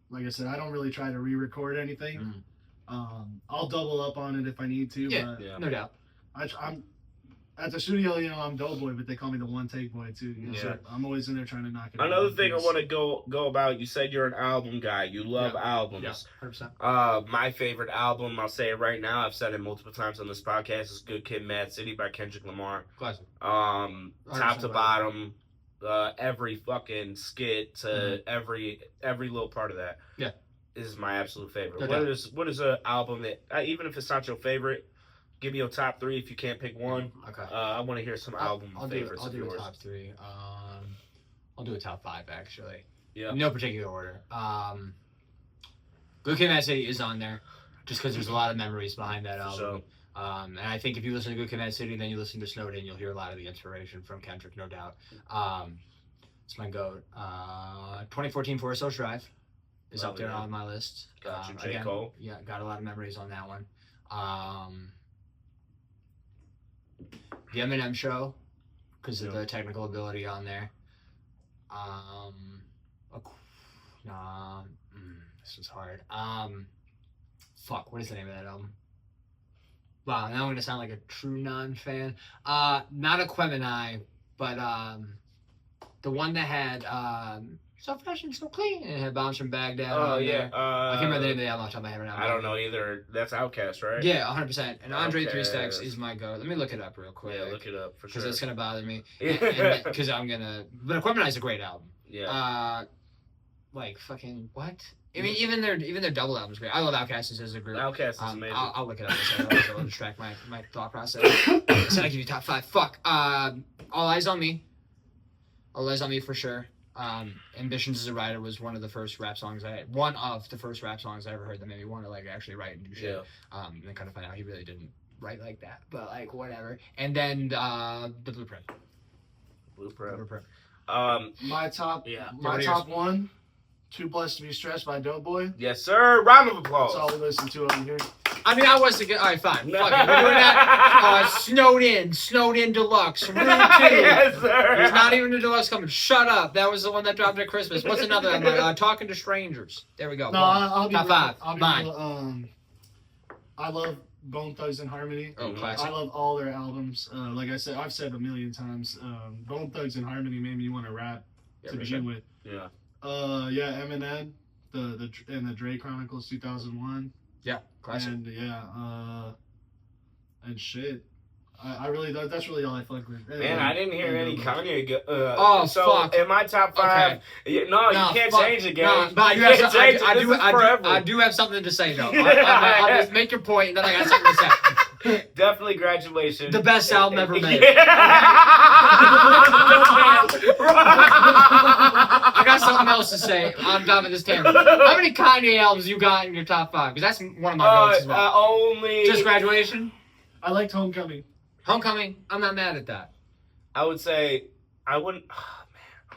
like I said, I don't really try to re-record anything. I'll double up on it if I need to. Yeah. But No doubt. I'm At the studio, you know, I'm Doughboy, but they call me the one take boy too. You know? Yeah. So I'm always in there trying to knock it. Another out. thing I want to go about. You said you're an album guy. You love albums. Yeah, 100%. My favorite album, I'll say it right now. I've said it multiple times on this podcast. Is "Good Kid, Mad City" by Kendrick Lamar. Classic. Top to bottom, every fucking skit to every little part of that. Yeah, is my absolute favorite. Okay. What is an album that even if it's not your favorite, give me your top 3 if you can't pick one. Okay. I want to hear some album favorites I'll of do yours. a top 3. I'll do a top 5 actually. Yeah. No particular order. Good Kid, Mad City is on there, just because there's a lot of memories behind that album. And I think if you listen to Good Kid, Mad City, then you listen to Snowed In, you'll hear a lot of the inspiration from Kendrick, no doubt. It's my GOAT. 2014 Forest Hills Drive is up there on my list. Got you, J. Cole. Yeah, got a lot of memories on that one. The Eminem Show, because of the technical ability on there. This was hard. Fuck, what is the name of that album? Wow, now I'm gonna sound like a true non-fan. Not Aquemini, but the one that had So Fresh and So Clean, and it had Bombs from Baghdad. Oh on yeah. there. I can't remember the name of the album off the top of my head right now. I don't know either. That's Outkast, right? Yeah, 100%. And Andre Okay. 3 Stacks is my go. Let me look it up real quick. Yeah, look it up for Because sure. it's gonna bother me. Yeah. Because I'm gonna. But Equipment is a great album. Yeah. Like fucking what? I mean, even their double album's great. I love Outkast as a group. Outkast is amazing. I'll look it up. I'll distract my thought process. So I give you top 5. Fuck. All Eyes on Me. All Eyes on Me for sure. Ambitions as a Writer was one of the first rap songs I ever heard that made me want to like actually write and do shit. Yeah. And then kind of find out he really didn't write like that, but like whatever. And then the Blueprint. Blueprint. My top What are top one, Too Blessed to Be Stressed by Doughboy. Yes, sir. Round of applause. That's all we listen to over here. I mean, I wasn't good. All right, fine. Fuck it. We're doing that. Snowed In Deluxe. Room 2. Yes, sir. There's not even a deluxe coming. Shut up. That was the one that dropped at Christmas. What's another one? Talking to Strangers. There we go. No, I'll be top real, 5. I'll be Mine. real, I love Bone Thugs and Harmony. Oh, Mhm. classic. I love all their albums. Like I said, I've said a million times. Bone Thugs and Harmony made me want to rap Yeah, to for begin sure. with. Yeah. Yeah, Eminem, the Dre Chronicles 2001. Yeah, classic. And and shit. I really that's really all I fuck with. Man, I didn't hear any Kanye. So fuck. In my top 5, you can't fuck. change the game. No, but You can't change it. I This do, is forever. I do have something to say though. I'll just make your point, and then I got something to say. Definitely Graduation. The best album ever made. I got something else to say on top of this table. How many Kanye albums you got in your top 5? Because that's one of my goats as well. Only. Just Graduation? I liked Homecoming. Homecoming? I'm not mad at that. I would say I wouldn't. Oh,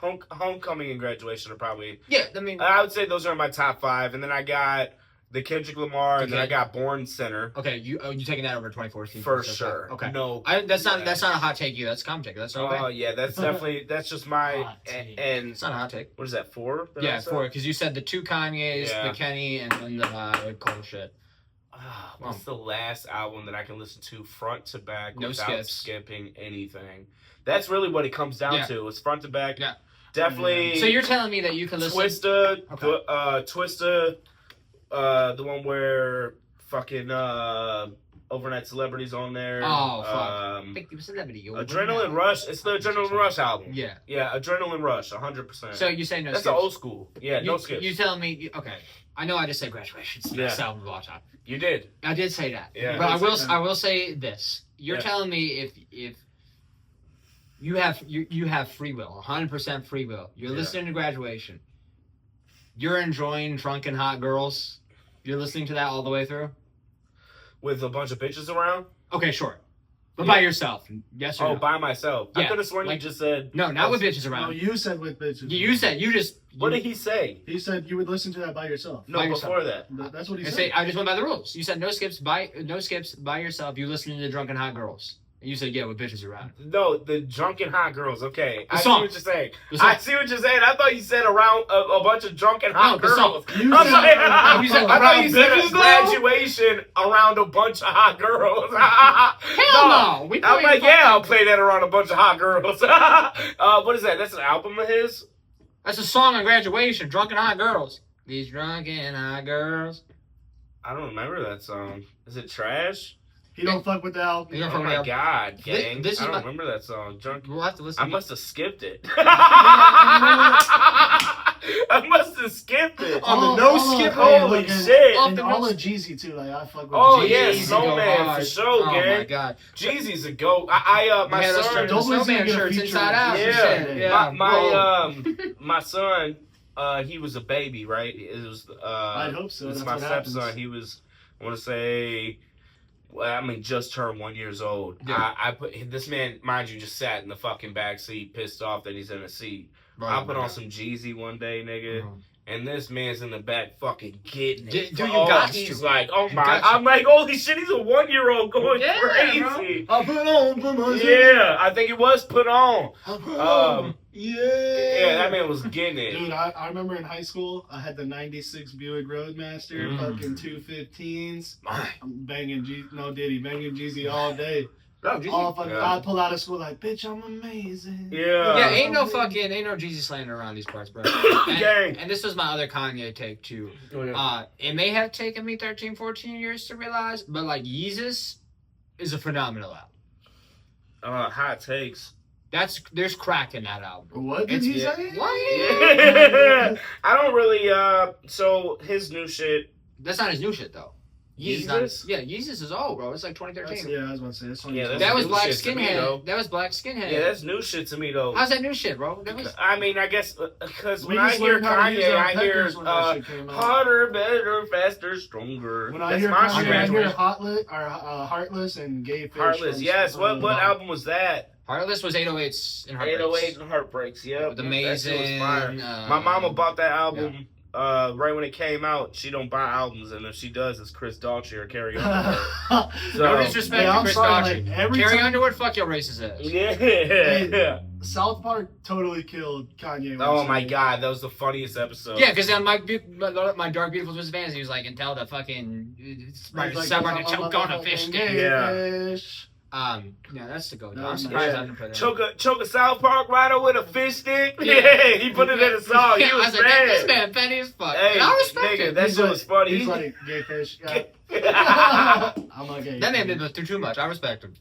man, Homecoming and Graduation are probably. Yeah, I mean. I would say those are my top 5, and then I got the Kendrick Lamar, and then I Okay. got Born Center. Okay, you taking that over 2014? For sure. Okay. No. That's not a hot take. That's a comment take. That's okay. Oh yeah, that's definitely just my Hot take. and It's not a hot take. what is that 4? that I Yeah, said? 4, because you said the 2 Kanyes, Yeah. the Kenny, and then the Cole shit. What's the last album that I can listen to front to back No without skips. skipping anything? That's really what it comes down Yeah. to. It's front to back. Yeah. Definitely. So you're telling me that you can listen. Twista, Okay. Twista, the one where fucking Overnight Celebrities on there. Oh, fuck. Thank you for that video. Adrenaline Rush. It's the Adrenaline Rush album. Yeah. Yeah, Adrenaline Rush, 100%. So you say no That's skips. the old school. Yeah, no skips. You telling me? Okay. I know I just said Graduation's the best Yeah. album of all time. You did. I did say that. Yeah. But You I will say this. You're Yeah. telling me if you have free will, 100% free will. You're Yeah. listening to Graduation. You're enjoying Drunken Hot Girls. You're listening to that all the way through? With a bunch of bitches around? Okay, sure. But Yeah. by yourself. Yes or Oh, no? by myself. I Yeah, could have sworn like- you just said. No, not with bitches No, around. you said with bitches. You said you just. What did he say? He said you would listen to that by yourself. No, By yourself. before that. That's what he I said. say I just went by the rules. You said no skips by yourself. You listening to Drunken Hot Girls. And you said, yeah, with bitches around. No, the drunken hot girls. Okay, I see song. what you're saying. The song. I see what you're saying. I thought you said around a bunch of drunken hot No, the song. girls. You I'm said- like, you said I thought around you said a bitches, though? graduation around a bunch of hot girls. Hell no. We I'm played like, fucking- yeah, I'll play that around a bunch of hot girls. What is that? That's an album of his? That's a song on graduation. Drunken hot girls. These drunken hot girls. I don't remember that song. Is it trash? He don't fuck with the album. You don't Oh fuck with my the album. god, gang. This is I don't my- remember that song. Drunk. We'll have to listen. I must have skipped it. I must have skipped it. On the no skip. Holy shit. And all of Jeezy too. Like I fuck with. Oh, Jeezy. yeah, Jeezy Snowman, go for hard. sure, Oh gang. my god. Jeezy's a goat. My Yeah, son. those Don't snowman get a shirts feature inside with out. Jeezy. and Yeah, shit. Yeah. my son, he was a baby, right? It was I hope so. It's That's my what stepson. happens. He was, I want to say, well, I mean, just turned 1 year old. Yeah. I put this man, mind you, just sat in the fucking back seat, pissed off that he's in a seat. Bro, I put on some Jeezy one day, nigga. Mhm. And this man's in the back fucking getting it. Dude, you Oh, got he's to. like, oh You my. got to. I'm like, holy shit, he's a 1 year old going Yeah, crazy. I put on for my Yeah, I think it was put on. I put on. Yeah, that man was getting it. Dude, I remember in high school, I had the 96 Buick Roadmaster, fucking 215s. I'm banging banging Jeezy all day. Bro, Jeezy- All fucking, Yeah. I pull out of school like, bitch, I'm amazing. Yeah. Yeah, ain't no Jeezy slander around these parts, bro. Gang. And this was my other Kanye take too. It may have taken me 13, 14 years to realize, but like Yeezus is a phenomenal album. Hot takes. There's crack in that album. What did he Yeah. say? What? Yeah. I don't really, so his new shit. That's not his new shit though. Yeezus? Yeezus is old, bro. It's like 2013. Yeah, I was about to say. That's Yeah, that's That was new Black shit to me, though. Skinhead. That was Black Skinhead. Yeah, that's new shit to me, though. How's that new shit, bro? That was... I mean, I guess, because We when I just hear learned how to use Kanye, our I hear, peckers when that shit came out. harder, better, faster, stronger. When I That's hear my Kanye, I shit. hear Heartless and Gay Fish. Heartless, from- yes. What from- album was that? Heartless was 808s and Heartbreaks. 808 and Heartbreaks, yep. With That shit was Amazing. fire. My mama bought that album right when it came out. She don't buy albums, and if she does, it's Chris Daughtry or Carrie Underwood. No So, disrespect Yeah, to I'm Chris sorry, Daughtry. like, every Carrie time- Underwood, fuck your racist ass. yeah. South Park totally killed Kanye. Oh West. my god, that was the funniest episode. Yeah, because then my Dark Beautiful Twisted Fantasy was like, and tell the fucking He's right, like, someone to I'm choke on a fish motherfucking stick. Gay Yeah. Fish. Yeah, that's the go. No, I'm I'm surprised not. I didn't put that. Choke a South Park rider with a fish stick. Yeah. Yeah, he put it in a song. He Yeah, I was was like, man, this mad. man petty as fuck. Hey, And I respect nigga, it. that He's shit like- was funny. He's like Gay Fish. Yeah. Brother, I'm like gay. That man did too much. I respect him.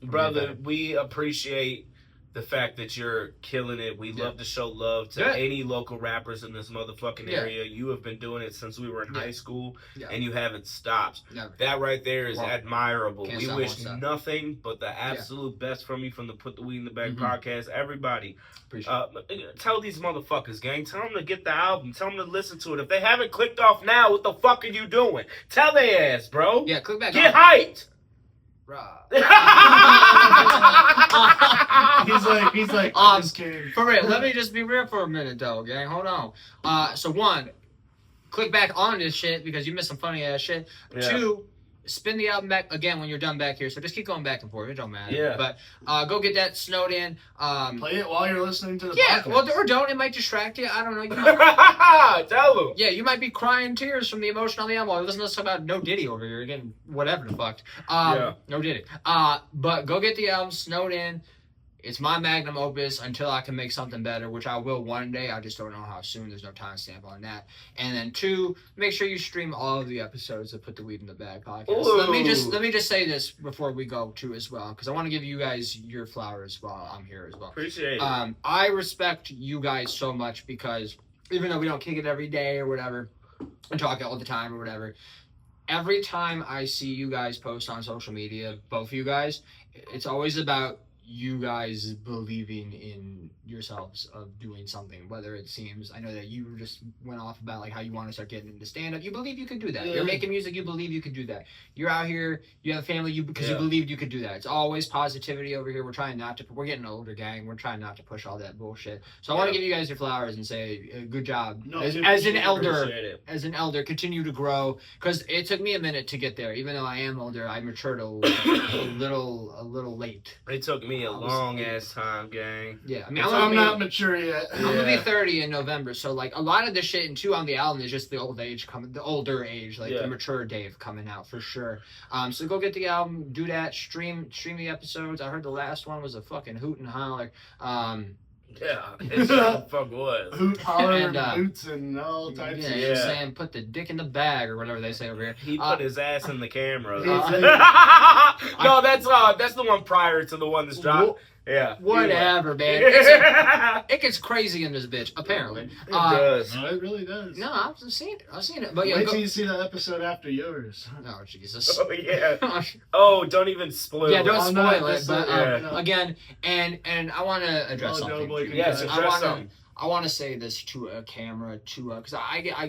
we appreciate the fact that you're killing it. We Yeah. love to show love to Yeah. any local rappers in this motherfucking Yeah. area. You have been doing it since we were in Yeah. high school, Yeah. and you haven't stopped. Never. That right there is Well, admirable. can't We stop, wish won't stop. nothing but the absolute best from you from the Put the Weed in the Bag Mhm. podcast. Everybody, Appreciate tell these motherfuckers, gang. Tell them to get the album. Tell them to listen to it. If they haven't clicked off now, what the fuck are you doing? Tell their ass, bro. it. Yeah, click back Get on. hyped. He's like, Um, just kidding. For real, let me just be real for a minute, though, gang. Hold on. So one, click back on this shit because you missed some funny ass shit. Yeah. Two, spin the album back again when you're done back here. So just keep going back and forth. It don't matter. Yeah. But go get that snowed in. Play it while you're listening to the Yeah, podcast. well, or don't. It might distract you. I don't know. You might, Tell them. yeah, you might be crying tears from the emotion on the album while listening to something about No Diddy over here again. Whatever the fuck. Yeah. No Diddy. But go get the album snowed in. It's my magnum opus until I can make something better, which I will one day. I just don't know how soon. There's no timestamp on that. And then two, make sure you stream all of the episodes of Put the Weed in the Bag podcast. Ooh. Let me just say this before we go too as well, because I want to give you guys your flowers while I'm here as well. Appreciate it. I respect you guys so much because even though we don't kick it every day or whatever, and talk all the time or whatever, every time I see you guys post on social media, both of you guys, it's always about you guys believing in yourselves of doing something, whether it seems, I know that you just went off about like how you want to start getting into stand-up. You believe you can do that. Yeah. You're making music, you believe you can do that. You're out here, you have a family, because you believed you could do that. It's always positivity over here. We're trying not to, we're getting older, gang. We're trying not to push all that bullshit. So I want to give you guys your flowers and say good job. No, as an elder, continue to grow, because it took me a minute to get there. Even though I am older, I matured a little late. It took me a long ass time, gang. Yeah, I mean, I'm not mature yet. I'm gonna be 30 in November, so like a lot of the shit and too on the album is just the older age, like the mature Dave coming out for sure. So go get the album, do that, stream the episodes. I heard the last one was a fucking hoot and holler. Yeah, it fuck was. Hoot, holler, And, hoots, and all types of Yeah, shit. you're saying put the dick in the bag or whatever they say over here. He put his ass in the camera. No, that's the one prior to the one that's dropped. Yeah. Whatever, man. It gets crazy in this bitch, apparently. It does. No, it really does. No, I've seen it. But yeah, Wait till you see the episode after yours. Oh, Jesus. Oh, yeah. Oh, don't even spoil Yeah, it. don't spoil it. But yeah. again, and I want to address something. Yes, address something. I want to say this to a camera, because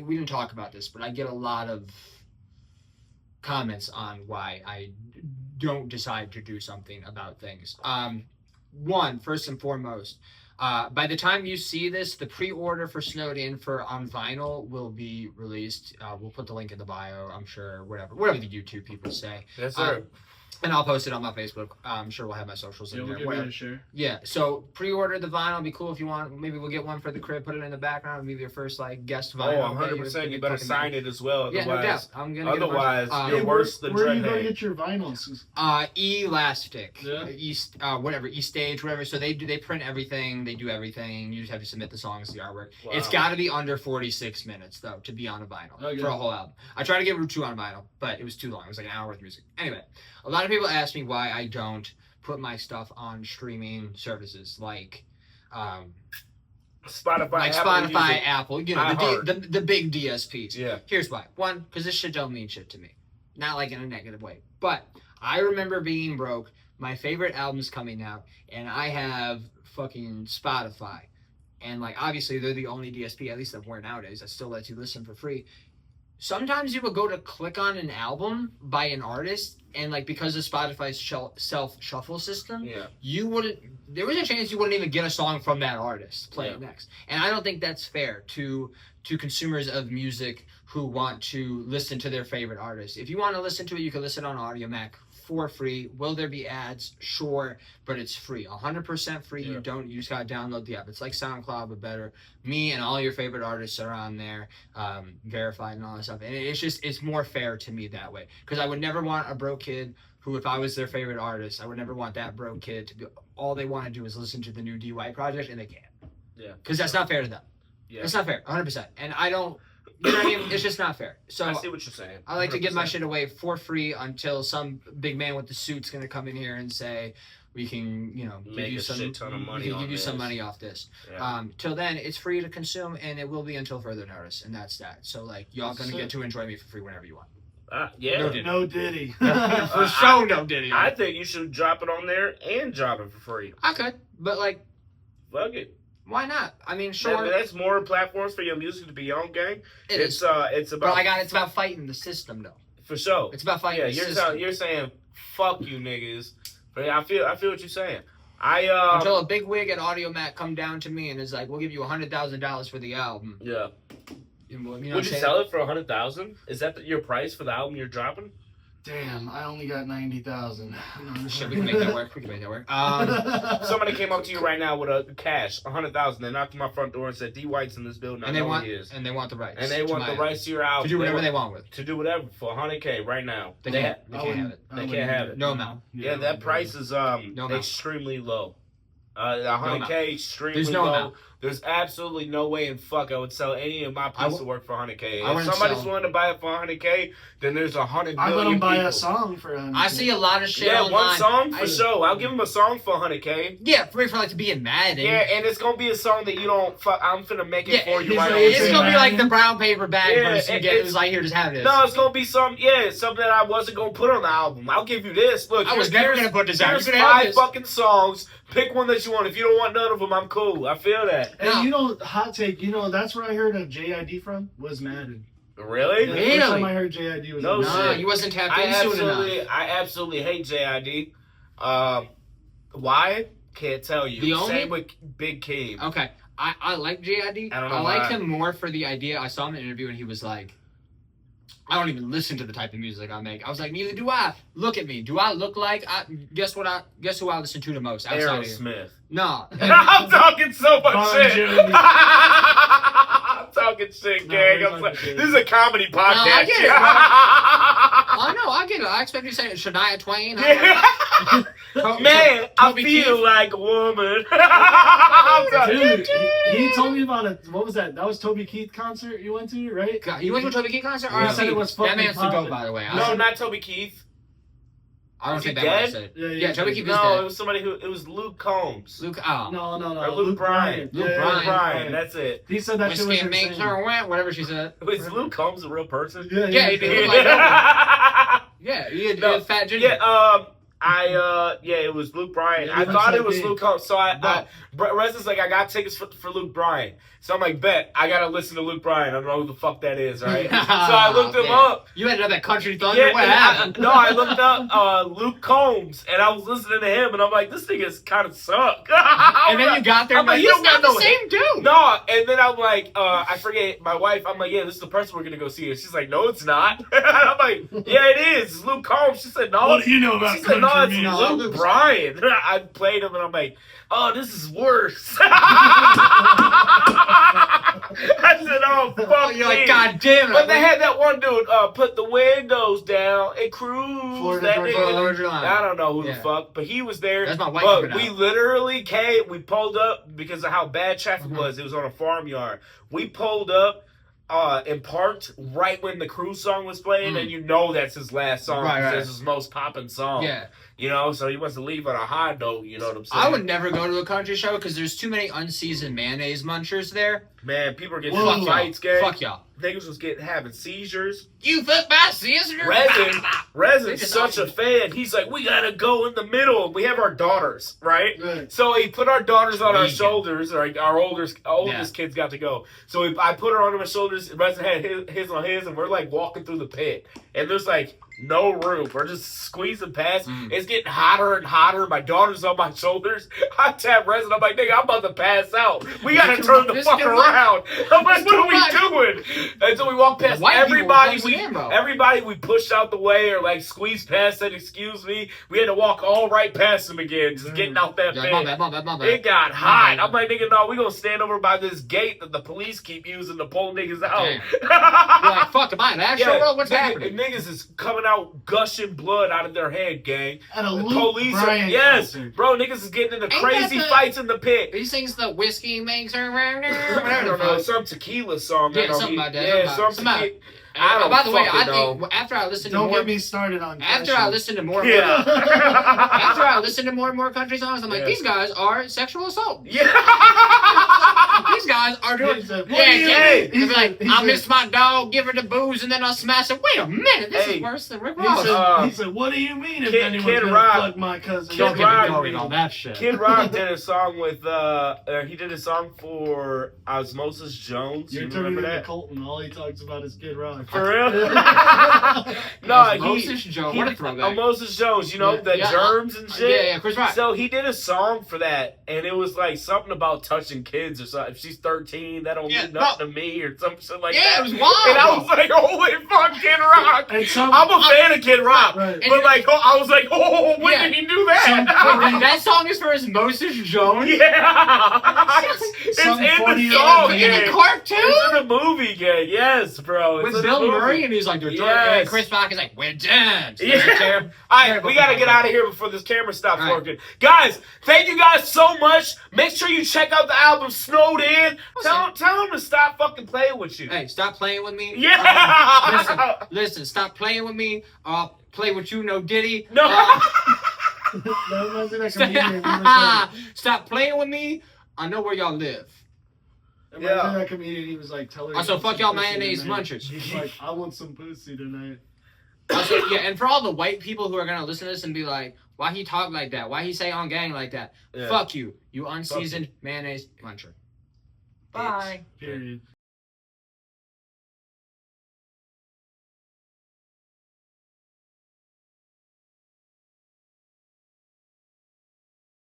we didn't talk about this, but I get a lot of comments on why I don't decide to do something about things. One, first and foremost, by the time you see this, the pre-order for Snowed In on vinyl will be released. We'll put the link in the bio, I'm sure, whatever the YouTube people say. Yes, sir. And I'll post it on my Facebook. I'm sure we'll have my socials in We'll there. give you a share. Yeah, so pre-order the vinyl. It'd be cool if you want. Maybe we'll get one for the crib, put it in the background. It'll be your first like guest vinyl. Oh, 100%. You better sign it as well. Yeah, no doubt. I'm gonna otherwise, get you're worse than Where are you Dreadhead. gonna get your vinyls? Elastic, Yeah. E-Stage, whatever. So they print everything. They do everything. You just have to submit the songs, the artwork. Wow. It's got to be under 46 minutes though to be on a vinyl Okay. for a whole album. I tried to get Route 2 on vinyl, but it was too long. It was like an hour worth of music. Anyway, a lot of people ask me why I don't put my stuff on streaming services like Spotify, Apple, you know, the big DSPs. Yeah. Here's why. One, because this shit don't mean shit to me. Not like in a negative way. But I remember being broke, my favorite album's coming out, and I have fucking Spotify. And like obviously they're the only DSP, at least somewhere nowadays, that still lets you listen for free. Sometimes you would go to click on an album by an artist, and like because of Spotify's self shuffle system, there was a chance you wouldn't even get a song from that artist playing next. And I don't think that's fair to consumers of music who want to listen to their favorite artist. If you want to listen to it, you can listen on AudioMac for free. Will there be ads? Sure, but it's free. 100% free. You just gotta download the app. It's like SoundCloud, but better. Me and all your favorite artists are on there, verified and all that stuff. And it's more fair to me that way. Because I would never want a broke kid who, if I was their favorite artist, I would never want that broke kid to be, all they want to do is listen to the new D.White project, and they can't. Yeah. Because that's not fair to them. Yeah. It's not fair, 100%. And I don't, you know what I mean? It's just not fair. So I see what you're saying. I like to give my shit away for free until some big man with the suit's gonna come in here and say, we can, you know, Make give you a some, shit ton of money we can on give you some this. money off this. Yeah. Till then, it's free to consume, and it will be until further notice, and that's that. So like, y'all gonna get to enjoy me for free whenever you want. Yeah. No Diddy. No Diddy. For sure, no Diddy. I think you should drop it on there and drop it for free. I could, but like, Fuck it. why not? I mean, sure. That's more platforms for your music to be on, gang. It's about. But it's about fighting the system, though. For sure. It's about fighting the system. You're saying fuck you niggas. But I feel what you're saying. Until a big wig at AudioMac come down to me and is like, we'll give you $100,000 for the album. Yeah. You know what I'm Would you saying? sell it for $100,000? Is that your price for the album you're dropping? Damn, I only got 90,000. Shit, we can make that work. Somebody came up to you right now with a cash, $100,000. They knocked on my front door and said, D.White's in this building. And they want the rights. And they want the rights to your album. To do whatever they want with. To do whatever for $100K right now. They can't have it. They can't have it. No amount. Yeah, that price is extremely low. $100K extremely There's no low. amount. there's absolutely no way in fuck I would sell any of my piece of work for 100K. I If wouldn't somebody's sell. willing to buy it for 100K, then there's 100 I million let him buy people. a song for him. I see a lot of shit Yeah, online. one song for I- sure. I'll give him a song for 100K. Yeah, for like to be in Madden. Yeah, and it's gonna be a song that you don't. I'm finna make it Yeah, for you he's right like- on It's Say gonna be like Madden. the brown paper bag Yeah, version. You get it was like, here, just have this. No, it's gonna be something that I wasn't gonna put on the album. I'll give you this. Look, I was never gonna put this out. Here's You're gonna have 5 this. fucking songs. Pick one that you want. If you don't want none of them, I'm cool. I feel that. Hey, No. you know, hot take. You know, that's where I heard of JID from. Was Madden. Really? The Really? first time I heard JID was No Madden. No, shit. you wasn't tapped in soon enough. I absolutely hate JID. Why? Can't tell you. The only- Same with Big Keem. Okay, I like JID. I don't know I like why. him more for the idea. I saw him in an interview and he was like, I don't even listen to the type of music I make. I was like, neither do I. Look at me. Do I look like? Guess who I listen to the most outside of you? Aerosmith. No. I'm talking so much Bon shit. Jovi. I'm talking shit, No, gang. he's I'm talking sorry. shit. This is a comedy podcast. I get it, I know. I get it. I expect you to say Shania Twain. Man, I Toby feel Keith. like a woman. I'm sorry. Dude, he told me about it. What was that? That was Toby Keith concert you went to, right? God, you went to a Toby Keith concert? Yeah. He said it was that fucking man's the poppin'. goat, by the way. No, not Toby Keith. I don't Is think he that was dead? it. Yeah, Yeah, Toby Keith is No, it dead. was somebody who. It was Luke Combs. Luke, No. Or Luke Bryan. Luke Yeah, Bryan. Luke Bryan. That's it. He said that shit was Whiskey makes insane. her wet, whatever she said. Was Luke Combs a real person? Yeah, he did. Yeah. Yeah, he had No, fat ginger. It was Luke Bryan. Yeah, I he thought looks it was like Luke Combs. So Resid's like, I got tickets for Luke Bryan. So I'm like, bet I gotta listen to Luke Bryan. I don't know who the fuck that is, right? So I looked him Man. up. You ended up at Country Thunder. Yeah, what and happened? I looked up Luke Combs, and I was listening to him, and I'm like, this nigga's kind of suck. And then you got there, I'm and like, he's you don't not got the no same dude. No, and then I'm like, I forget my wife. I'm like, yeah, this is the person we're gonna go see. And she's like, no, it's not. I'm like, yeah, it is. It's Luke Combs. She said, no. What do you know about She said, no, country it's music? Luke Bryan. I played him, and I'm like, oh, this is worse. I said, oh, fuck You're me. like, God damn it. But they had that one dude put the windows down and cruise. Florida that Georgia nigga. Georgia line. I don't know who Yeah. the fuck, but he was there. That's my wife But coming we out. literally came. We pulled up because of how bad traffic was. It was on a farmyard. We pulled up and parked right when the cruise song was playing, and you know that's his last song. Right, right. That's his most popping song. Yeah. You know, so he wants to leave on a high note. You know what I'm saying? I would never go to a country show because there's too many unseasoned mayonnaise munchers there. Man, people are getting Whoa. in fights, gang. Fuck y'all. Niggas was having seizures. You fuck my sister. Resin's just such a fan. He's like, we gotta go in the middle. We have our daughters, right? Right. So he put our daughters on our Vegan. shoulders. Like our oldest kids got to go. So I put her on my shoulders. Resin had his on his, and we're like walking through the pit, and there's like no room. We're just squeezing past. It's getting hotter and hotter. My daughter's on my shoulders. I tap Resin. I'm like, nigga, I'm about to pass out. We gotta turn the This fuck can around. I'm like, what are we This doing? And so we walk past white people everybody. were close again, bro. Everybody we pushed out the way or like squeezed past, said excuse me. We had to walk all right past them again, just getting out that Yeah, pit. my bad. It got hot. I'm like, nigga, no, we gonna stand over by this gate that the police keep using to pull niggas out. Damn. You're like, fuck, am I in that show? World? What's happening? Niggas is coming out gushing blood out of their head, gang. At a The Luke police Bryan yes, concert. bro, niggas is getting into Ain't crazy that the- fights in the pit. He sings the whiskey makes her I don't know, some tequila song. Yeah, I know something about that. Yeah, some Something about- tequila. I don't By the way, fucking I know. think after I listened to Don't more, get me started on after I listened to more, Yeah. after I listened to more and more country songs, I'm like, Yeah. these guys are sexual assault. Yeah. These guys are doing. He's like, Yeah, what do you yeah. mean? They're like, He's I like- miss my dog, give her the booze, and then I'll smash it. Wait a minute, this Hey. is worse than Rick He Ross. said, he said, what do you mean if Kid- anyone's Kid gonna Rock- fuck my cousin? Don't Kid get me Rock- going on that shit. Kid Rock did a song with he did a song for Osmosis Jones. You're You turning remember into that? Colton. All he talks about is Kid Rock. For real? No, Osmosis Jones, what a throwback. Osmosis Jones, you know, Yeah. the Yeah, germs and shit. Yeah, Chris Rock. So he did a song for that, and it was like something about touching kids or something. She she's 13. That don't Yeah, mean nothing to me or some shit like Yeah, that. it was wild, And I bro. was like, holy fuck, Kid Rock. And some, I'm a fan of Kid Rock. Right. But like, I was like, oh, when Yeah. did he do that? That song is for Osmosis Jones. Yeah. It's Some in the 48 song, in In gang. a cartoon? It's in the movie, gang. Yes, bro. It's With in the Bill movie. Murray, and he's like, Yes. and Chris Rock is like, we're done. Yeah. Alright, we gotta get out of here before this camera stops All right. working. Guys, thank you guys so much. Make sure you check out the album Snowed In. Tell them to stop fucking playing with you. Hey, stop playing with me. Yeah. Listen, stop playing with me. I'll play with you, no Diddy. No. that reminds me of that comedian. He was like, Stop playing with me. I know where y'all live. that reminds me of that comedian. He was like, tell her. Also, you want fuck some y'all pussy mayonnaise tonight. munchers. He's like, I want some pussy tonight. Also, yeah, and for all the white people who are gonna listen to this and be like, why he talk like that? Why he say on gang like that? Yeah. Fuck you, you unseasoned mayonnaise muncher. Bye. Period.